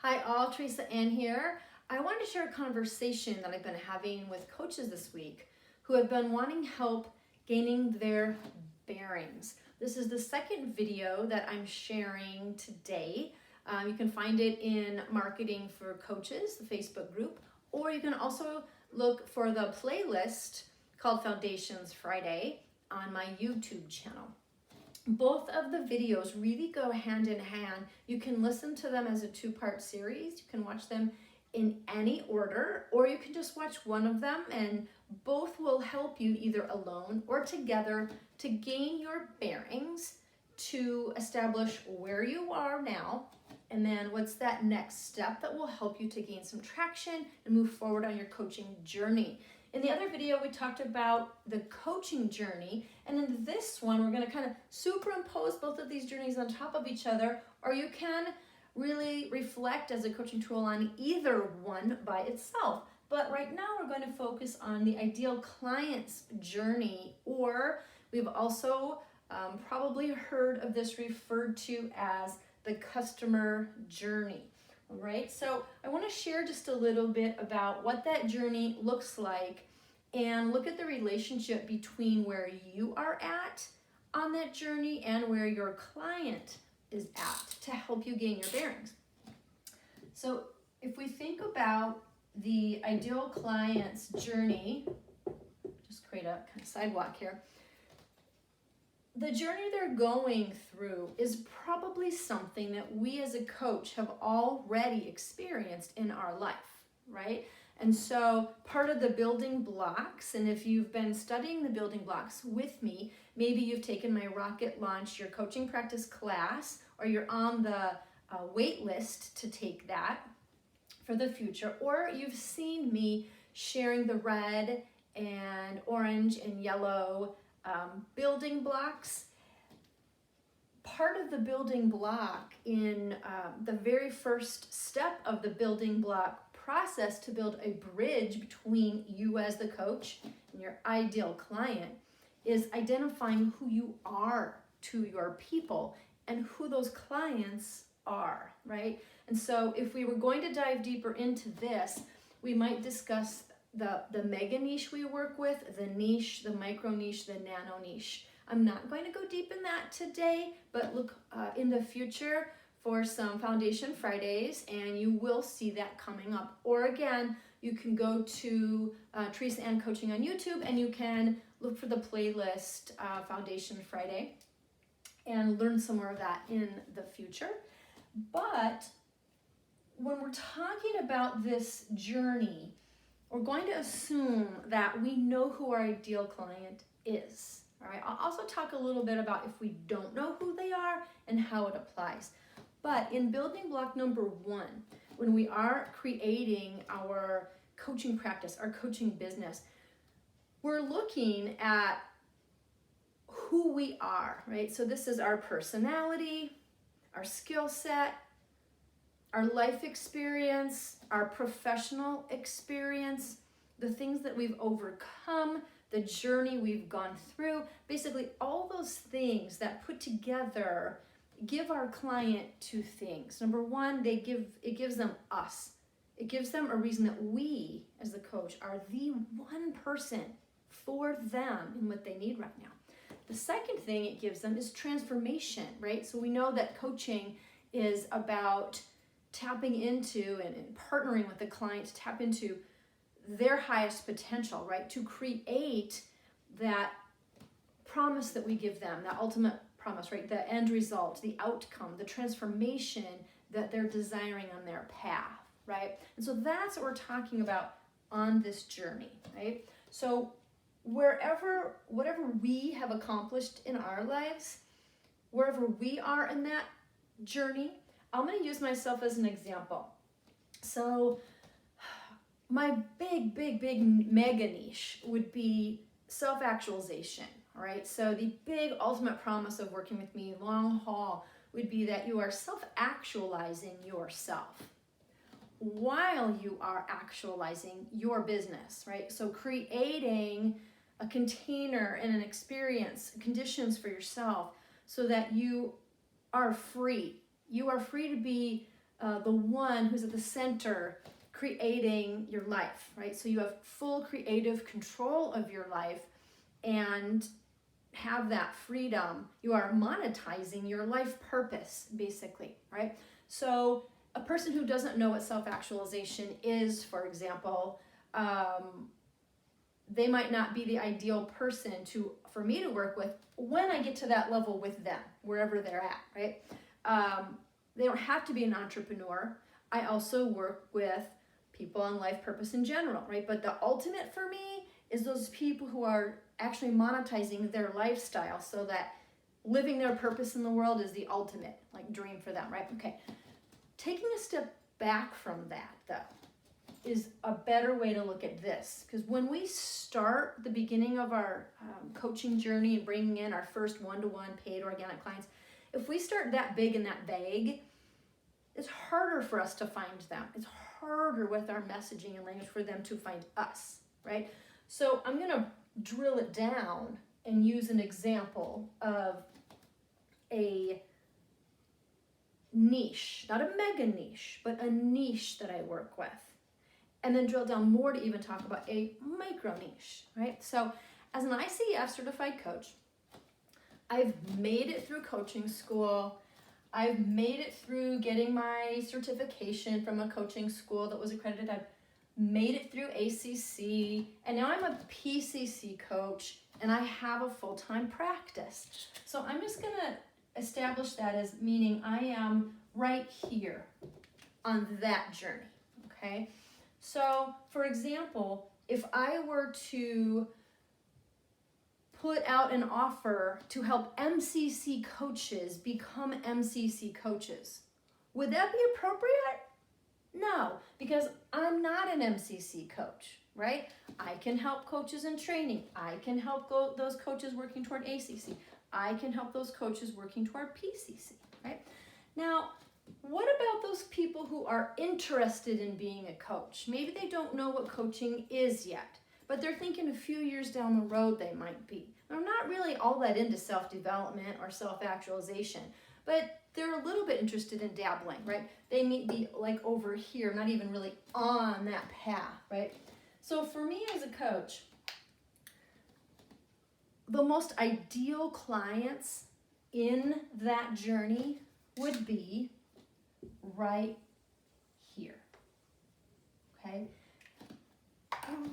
Hi all, Theresa Ann here. I wanted to share a conversation that I've been having with coaches this week who have been wanting help gaining their bearings. This is the second video that I'm sharing today. You can find it in Marketing for Coaches, the Facebook group, or you can also look for the playlist called Foundations Friday on my YouTube channel. Both of the videos really go hand in hand. You can listen to them as a two-part series. You can watch them in any order, or you can just watch one of them, and both will help you either alone or together to gain your bearings, to establish where you are now, and then what's that next step that will help you to gain some traction and move forward on your coaching journey. In the other video, we talked about the coaching journey, and in this one, we're going to kind of superimpose both of these journeys on top of each other, or you can really reflect as a coaching tool on either one by itself. But right now, we're going to focus on the ideal client's journey, or we've also probably heard of this referred to as the customer journey. All right, so I want to share just a little bit about what that journey looks like and look at the relationship between where you are at on that journey and where your client is at to help you gain your bearings. So if we think about the ideal client's journey, just create a kind of sidewalk here. The journey they're going through is probably something that we as a coach have already experienced in our life, right? And so part of the building blocks, and if you've been studying the building blocks with me, maybe you've taken my Rocket Launch, your coaching practice class, or you're on the wait list to take that for the future, or you've seen me sharing the red and orange and yellow building blocks. Part of the building block in the very first step of the building block process to build a bridge between you as the coach and your ideal client is identifying who you are to your people and who those clients are, right? And so if we were going to dive deeper into this, we might discuss the mega niche we work with, the niche, the micro niche, the nano niche. I'm not going to go deep in that today, but look in the future for some Foundation Fridays, and you will see that coming up. Or again, you can go to Theresa Ann Coaching on YouTube, and you can look for the playlist Foundation Friday and learn some more of that in the future. But when we're talking about this journey, we're going to assume that we know who our ideal client is. All right. I'll also talk a little bit about if we don't know who they are and how it applies. But in building block number one, when we are creating our coaching practice, our coaching business, we're looking at who we are, right? So this is our personality, our skill set, our life experience, our professional experience, the things that we've overcome, the journey we've gone through, basically all those things that put together give our client two things. Number one, it gives them us. It gives them a reason that we, as the coach, are the one person for them in what they need right now. The second thing it gives them is transformation, right? So we know that coaching is about tapping into and partnering with the client to tap into their highest potential, right? To create that promise that we give them, that ultimate promise, right? The end result, the outcome, the transformation that they're desiring on their path, right? And so that's what we're talking about on this journey, right? So whatever we have accomplished in our lives, wherever we are in that journey, I'm going to use myself as an example. So my big mega niche would be self-actualization, all right? So the big ultimate promise of working with me long haul would be that you are self-actualizing yourself while you are actualizing your business, right? So creating a container and an experience, conditions for yourself so that you are free. You are free to be the one who's at the center creating your life, right? So you have full creative control of your life and have that freedom. You are monetizing your life purpose, basically, right? So a person who doesn't know what self-actualization is, for example, they might not be the ideal person for me to work with when I get to that level with them, wherever they're at, right? They don't have to be an entrepreneur. I also work with people on life purpose in general, right? But the ultimate for me is those people who are actually monetizing their lifestyle so that living their purpose in the world is the ultimate, like, dream for them, right? Okay. Taking a step back from that, though, is a better way to look at this. Because when we start the beginning of our coaching journey and bringing in our first one-to-one paid organic clients, if we start that big and that vague, it's harder for us to find them. It's harder with our messaging and language for them to find us, right? So I'm going to drill it down and use an example of a niche, not a mega niche, but a niche that I work with. And then drill down more to even talk about a micro niche, right? So as an ICF certified coach, I've made it through coaching school. I've made it through getting my certification from a coaching school that was accredited. I've made it through ACC, and now I'm a PCC coach, and I have a full-time practice. So I'm just gonna establish that as meaning I am right here on that journey, okay? So, for example, if I were to put out an offer to help MCC coaches become MCC coaches, would that be appropriate? No, because I'm not an MCC coach, right? I can help coaches in training. I can help those coaches working toward ACC. I can help those coaches working toward PCC, right? Now, what about those people who are interested in being a coach? Maybe they don't know what coaching is yet, but they're thinking a few years down the road they might be. They're not really all that into self-development or self-actualization, but they're a little bit interested in dabbling, right? They may be like over here, not even really on that path, right? So for me as a coach, the most ideal clients in that journey would be right here, okay?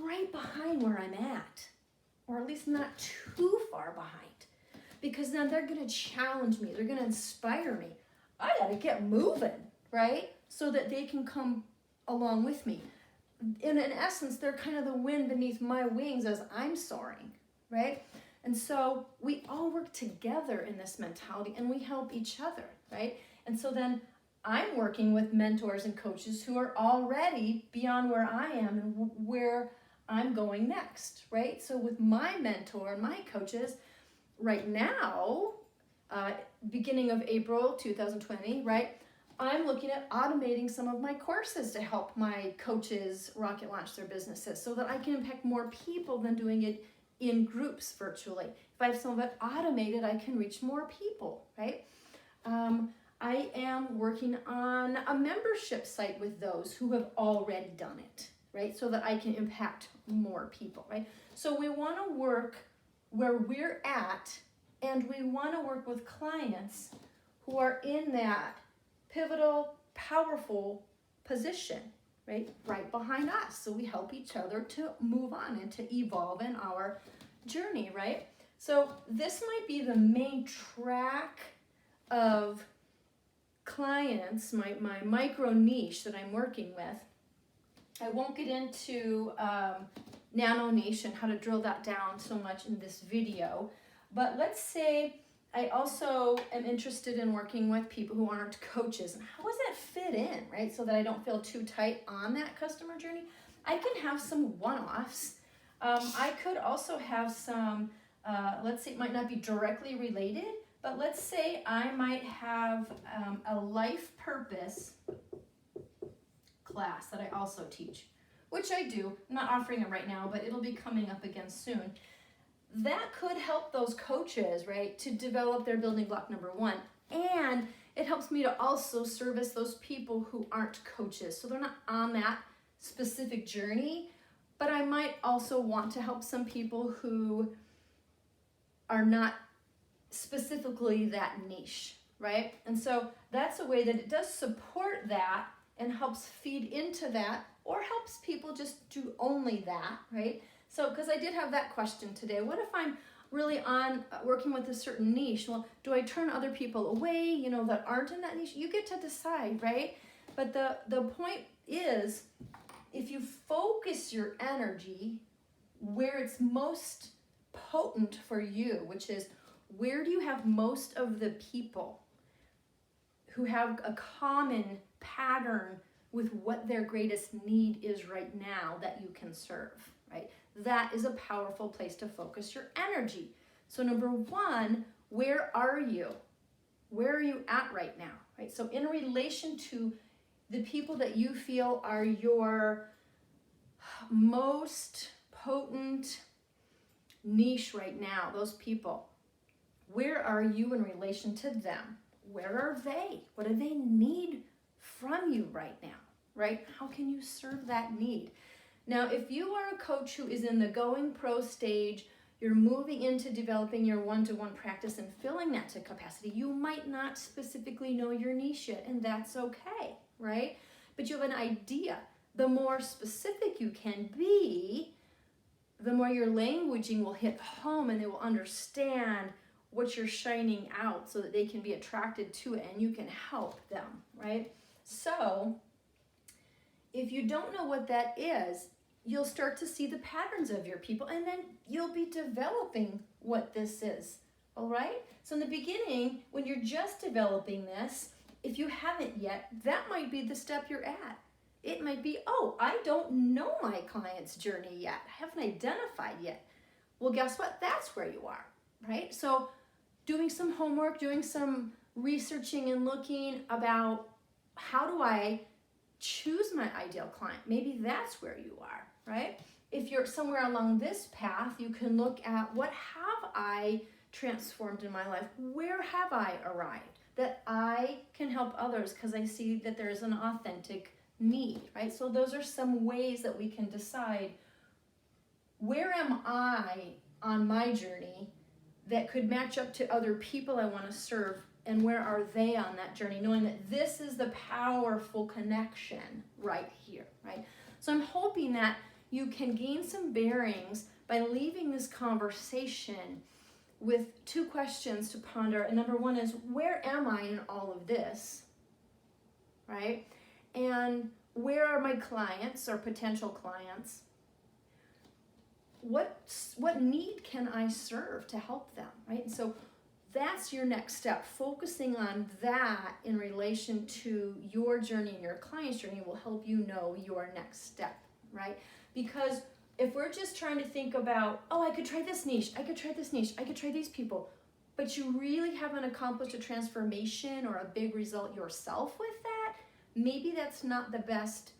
Right behind where I'm at, or at least not too far behind, because then they're gonna challenge me, they're gonna inspire me. I gotta get moving, right? So that they can come along with me. In essence, they're kind of the wind beneath my wings as I'm soaring, right? And so we all work together in this mentality and we help each other, right? And so then I'm working with mentors and coaches who are already beyond where I am and where I'm going next, right? So with my mentor and my coaches, right now, beginning of April 2020, right, I'm looking at automating some of my courses to help my coaches rocket launch their businesses so that I can impact more people than doing it in groups virtually. If I have some of it automated, I can reach more people, right? I am working on a membership site with those who have already done it, right? So that I can impact more people, right? So we want to work where we're at, and we want to work with clients who are in that pivotal, powerful position, right? Right behind us. So we help each other to move on and to evolve in our journey, right? So this might be the main track of clients, my micro niche that I'm working with. I won't get into nano niche and how to drill that down so much in this video, but let's say I also am interested in working with people who aren't coaches. And how does that fit in, right? So that I don't feel too tight on that customer journey. I can have some one-offs. I could also have some, let's say it might not be directly related, but let's say I might have a life purpose class that I also teach, which I do. I'm not offering it right now, but it'll be coming up again soon. That could help those coaches, right, to develop their building block number one. And it helps me to also service those people who aren't coaches. So they're not on that specific journey, but I might also want to help some people who are not specifically that niche, right? And so that's a way that it does support that and helps feed into that, or helps people just do only that, right? So, because I did have that question today, what if I'm really on working with a certain niche? Well, do I turn other people away, you know, that aren't in that niche? You get to decide, right? But the point is, if you focus your energy where it's most potent for you, which is where do you have most of the people who have a common pattern with what their greatest need is right now that you can serve, right? That is a powerful place to focus your energy. So number one, where are you? Where are you at right now, right? So in relation to the people that you feel are your most potent niche right now, those people, where are you in relation to them? Where are they? What do they need from you right now, right? How can you serve that need? Now, if you are a coach who is in the going pro stage, you're moving into developing your one-to-one practice and filling that to capacity, you might not specifically know your niche yet, and that's okay, right? But you have an idea. The more specific you can be, the more your languaging will hit home and they will understand what you're shining out so that they can be attracted to it and you can help them, right? So if you don't know what that is, you'll start to see the patterns of your people, and then you'll be developing what this is, all right? So in the beginning, when you're just developing this, if you haven't yet, that might be the step you're at. It might be, oh, I don't know my client's journey yet. I haven't identified yet. Well, guess what? That's where you are, right? So doing some homework, doing some researching and looking about how do I choose my ideal client? Maybe that's where you are, right? If you're somewhere along this path, you can look at what have I transformed in my life? Where have I arrived that I can help others because I see that there's an authentic need, right? So those are some ways that we can decide, where am I on my journey that could match up to other people I want to serve, and where are they on that journey, knowing that this is the powerful connection right here, right? So I'm hoping that you can gain some bearings by leaving this conversation with two questions to ponder. And number one is, where am I in all of this, right? And where are my clients or potential clients? What need can I serve to help them, right? And so that's your next step. Focusing on that in relation to your journey and your client's journey will help you know your next step, right? Because if we're just trying to think about, oh, I could try this niche, I could try this niche, I could try these people, but you really haven't accomplished a transformation or a big result yourself with that, maybe that's not the best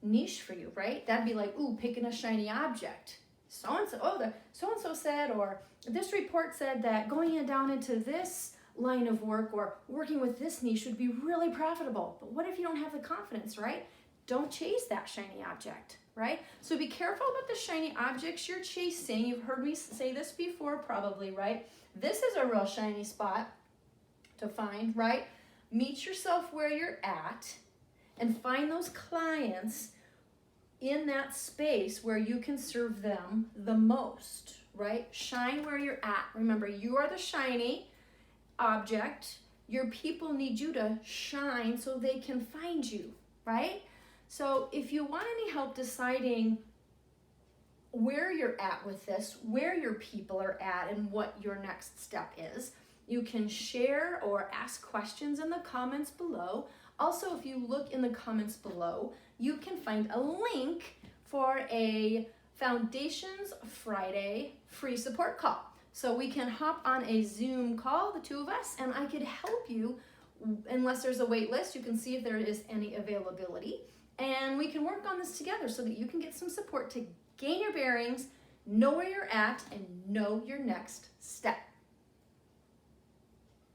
niche for you, right? That'd be like, ooh, picking a shiny object. So-and-so said, or this report said that going down into this line of work or working with this niche would be really profitable. But what if you don't have the confidence, right? Don't chase that shiny object, right? So be careful about the shiny objects you're chasing. You've heard me say this before probably, right? This is a real shiny spot to find, right? Meet yourself where you're at and find those clients in that space where you can serve them the most, right? Shine where you're at. Remember, you are the shiny object. Your people need you to shine so they can find you, right? So if you want any help deciding where you're at with this, where your people are at, and what your next step is, you can share or ask questions in the comments below. Also, if you look in the comments below, you can find a link for a Foundations Friday free support call. So we can hop on a Zoom call, the two of us, and I could help you. Unless there's a wait list, you can see if there is any availability. And we can work on this together so that you can get some support to gain your bearings, know where you're at, and know your next step.